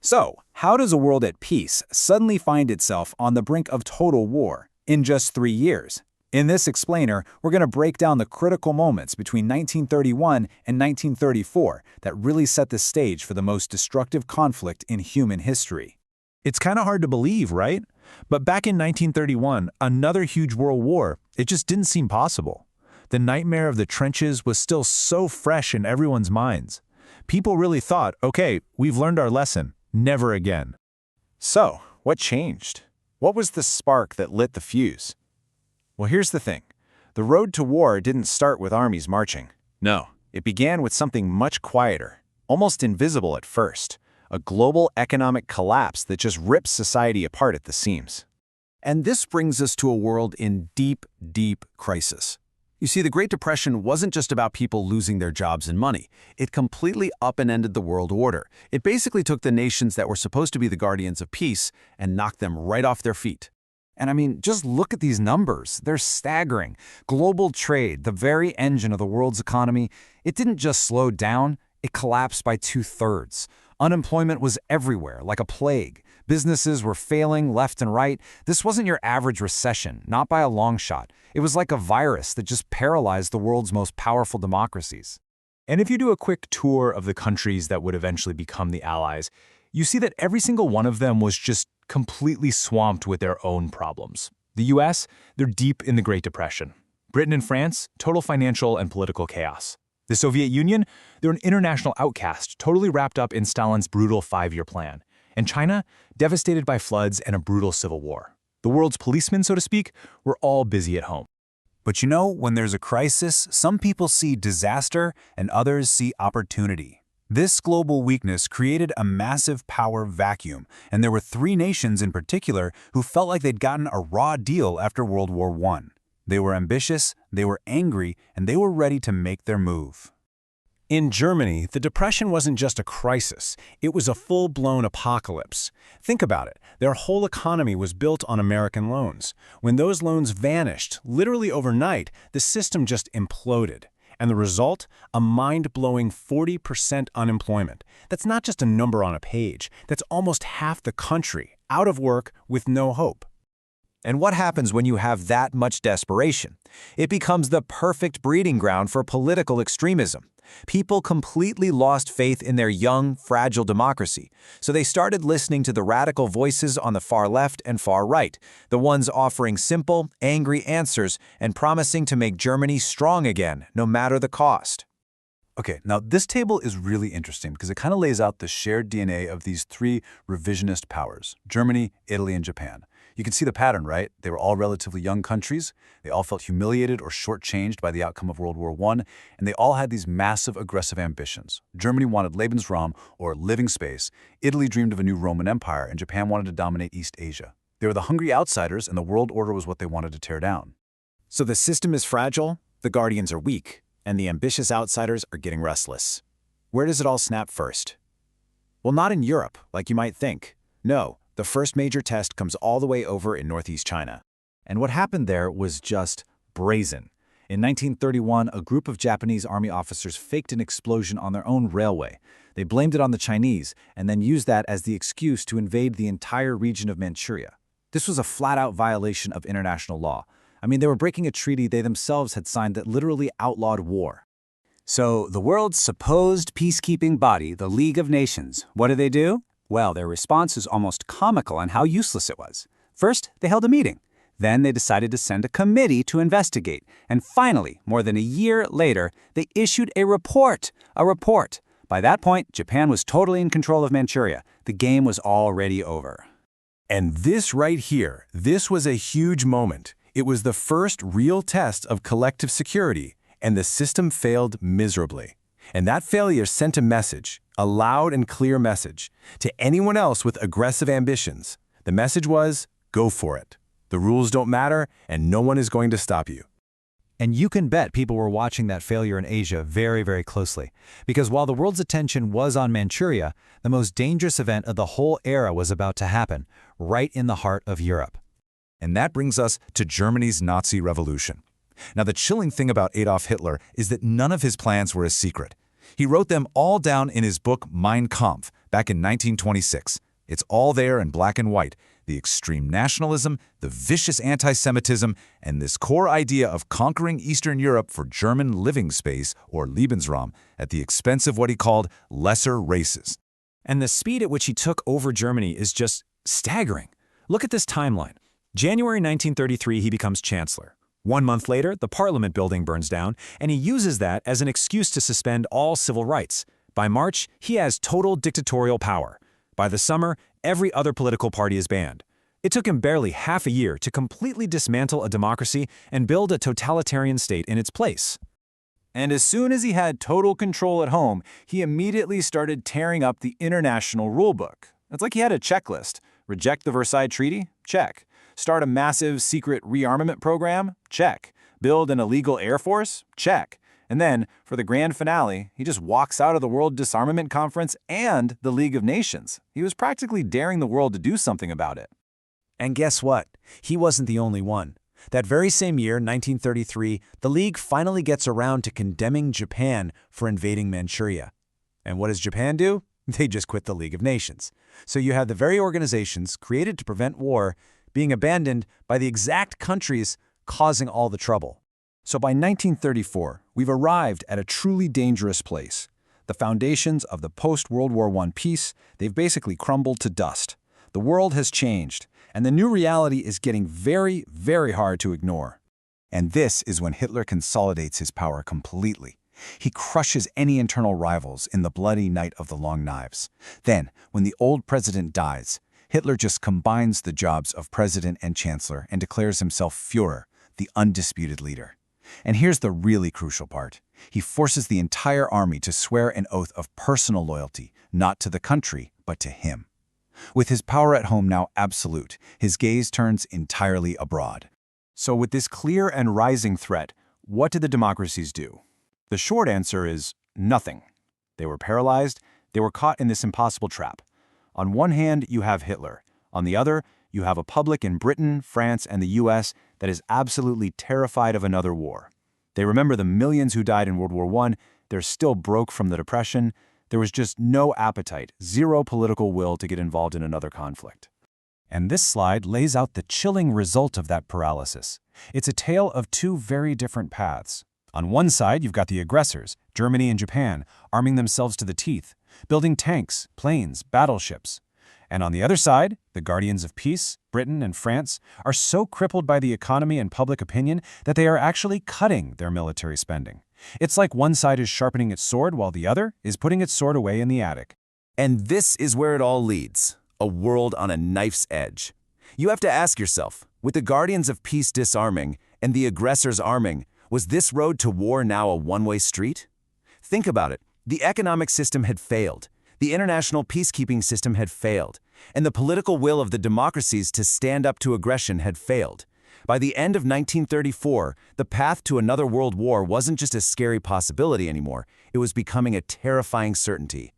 So, how does a world at peace suddenly find itself on the brink of total war in just 3 years? In this explainer, we're going to break down the critical moments between 1931 and 1934 that really set the stage for the most destructive conflict in human history. It's kind of hard to believe, right? But back in 1931, another huge world war, it just didn't seem possible. The nightmare of the trenches was still so fresh in everyone's minds. People really thought, okay, we've learned our lesson, never again. So, what changed? What was the spark that lit the fuse? Well, here's the thing. The road to war didn't start with armies marching. No, it began with something much quieter, almost invisible at first. A global economic collapse that just rips society apart at the seams. And this brings us to a world in deep, deep crisis. You see, the Great Depression wasn't just about people losing their jobs and money. It completely up-and-ended the world order. It basically took the nations that were supposed to be the guardians of peace and knocked them right off their feet. And I mean, just look at these numbers. They're staggering. Global trade, the very engine of the world's economy, it didn't just slow down, it collapsed by 2/3. Unemployment was everywhere, like a plague. Businesses were failing left and right. This wasn't your average recession, not by a long shot. It was like a virus that just paralyzed the world's most powerful democracies. And if you do a quick tour of the countries that would eventually become the Allies, you see that every single one of them was just completely swamped with their own problems. The US, they're deep in the Great Depression. Britain and France, total financial and political chaos. The Soviet Union, they're an international outcast, totally wrapped up in Stalin's brutal 5-year plan. And China, devastated by floods and a brutal civil war. The world's policemen, so to speak, were all busy at home. But you know, when there's a crisis, some people see disaster and others see opportunity. This global weakness created a massive power vacuum, and there were 3 nations in particular who felt like they'd gotten a raw deal after World War I. They were ambitious, they were angry, and they were ready to make their move. In Germany, the Depression wasn't just a crisis, it was a full-blown apocalypse. Think about it, their whole economy was built on American loans. When those loans vanished, literally overnight, the system just imploded. And the result? A mind-blowing 40% unemployment. That's not just a number on a page, that's almost half the country, out of work with no hope. And what happens when you have that much desperation? It becomes the perfect breeding ground for political extremism. People completely lost faith in their young, fragile democracy, so they started listening to the radical voices on the far left and far right, the ones offering simple, angry answers and promising to make Germany strong again, no matter the cost. Okay, now this table is really interesting because it kind of lays out the shared DNA of these 3 revisionist powers, Germany, Italy, and Japan. You can see the pattern, right? They were all relatively young countries. They all felt humiliated or shortchanged by the outcome of World War I, and they all had these massive aggressive ambitions. Germany wanted Lebensraum, or living space. Italy dreamed of a new Roman Empire, and Japan wanted to dominate East Asia. They were the hungry outsiders, and the world order was what they wanted to tear down. So the system is fragile, the guardians are weak, and the ambitious outsiders are getting restless. Where does it all snap first? Well, not in Europe, like you might think. No. The first major test comes all the way over in northeast China. And what happened there was just brazen. In 1931, a group of Japanese army officers faked an explosion on their own railway. They blamed it on the Chinese and then used that as the excuse to invade the entire region of Manchuria. This was a flat-out violation of international law. I mean, they were breaking a treaty they themselves had signed that literally outlawed war. So, the world's supposed peacekeeping body, the League of Nations, what do? Well, their response is almost comical on how useless it was. First, they held a meeting. Then they decided to send a committee to investigate. And finally, more than a year later, they issued a report. By that point, Japan was totally in control of Manchuria. The game was already over. And this right here, this was a huge moment. It was the first real test of collective security, and the system failed miserably. And that failure sent a message, a loud and clear message, to anyone else with aggressive ambitions. The message was, go for it. The rules don't matter, and no one is going to stop you. And you can bet people were watching that failure in Asia very, very closely. Because while the world's attention was on Manchuria, the most dangerous event of the whole era was about to happen, right in the heart of Europe. And that brings us to Germany's Nazi Revolution. Now, the chilling thing about Adolf Hitler is that none of his plans were a secret. He wrote them all down in his book Mein Kampf back in 1926. It's all there in black and white, the extreme nationalism, the vicious anti-Semitism, and this core idea of conquering Eastern Europe for German living space, or Lebensraum, at the expense of what he called lesser races. And the speed at which he took over Germany is just staggering. Look at this timeline. January 1933, he becomes chancellor. 1 month later, the Parliament building burns down, and he uses that as an excuse to suspend all civil rights. By March, he has total dictatorial power. By the summer, every other political party is banned. It took him barely half a year to completely dismantle a democracy and build a totalitarian state in its place. And as soon as he had total control at home, he immediately started tearing up the international rulebook. It's like he had a checklist. Reject the Versailles Treaty? Check. Start a massive secret rearmament program? Check. Build an illegal air force? Check. And then, for the grand finale, he just walks out of the World Disarmament Conference and the League of Nations. He was practically daring the world to do something about it. And guess what? He wasn't the only one. That very same year, 1933, the League finally gets around to condemning Japan for invading Manchuria. And what does Japan do? They just quit the League of Nations. So you have the very organizations created to prevent war being abandoned by the exact countries causing all the trouble. So by 1934, we've arrived at a truly dangerous place. The foundations of the post-World War I peace, they've basically crumbled to dust. The world has changed, and the new reality is getting very, very hard to ignore. And this is when Hitler consolidates his power completely. He crushes any internal rivals in the bloody Night of the Long Knives. Then, when the old president dies, Hitler just combines the jobs of president and chancellor and declares himself Führer, the undisputed leader. And here's the really crucial part. He forces the entire army to swear an oath of personal loyalty, not to the country, but to him. With his power at home now absolute, his gaze turns entirely abroad. So with this clear and rising threat, what did the democracies do? The short answer is nothing. They were paralyzed, they were caught in this impossible trap. On one hand, you have Hitler. On the other, you have a public in Britain, France, and the US that is absolutely terrified of another war. They remember the millions who died in World War I, they're still broke from the Depression. There was just no appetite, zero political will to get involved in another conflict. And this slide lays out the chilling result of that paralysis. It's a tale of two very different paths. On one side, you've got the aggressors, Germany and Japan, arming themselves to the teeth, building tanks, planes, battleships. And on the other side, the guardians of peace, Britain and France, are so crippled by the economy and public opinion that they are actually cutting their military spending. It's like one side is sharpening its sword while the other is putting its sword away in the attic. And this is where it all leads, a world on a knife's edge. You have to ask yourself, with the guardians of peace disarming and the aggressors arming, was this road to war now a one-way street? Think about it. The economic system had failed. The international peacekeeping system had failed, and the political will of the democracies to stand up to aggression had failed. By the end of 1934, the path to another world war wasn't just a scary possibility anymore, it was becoming a terrifying certainty.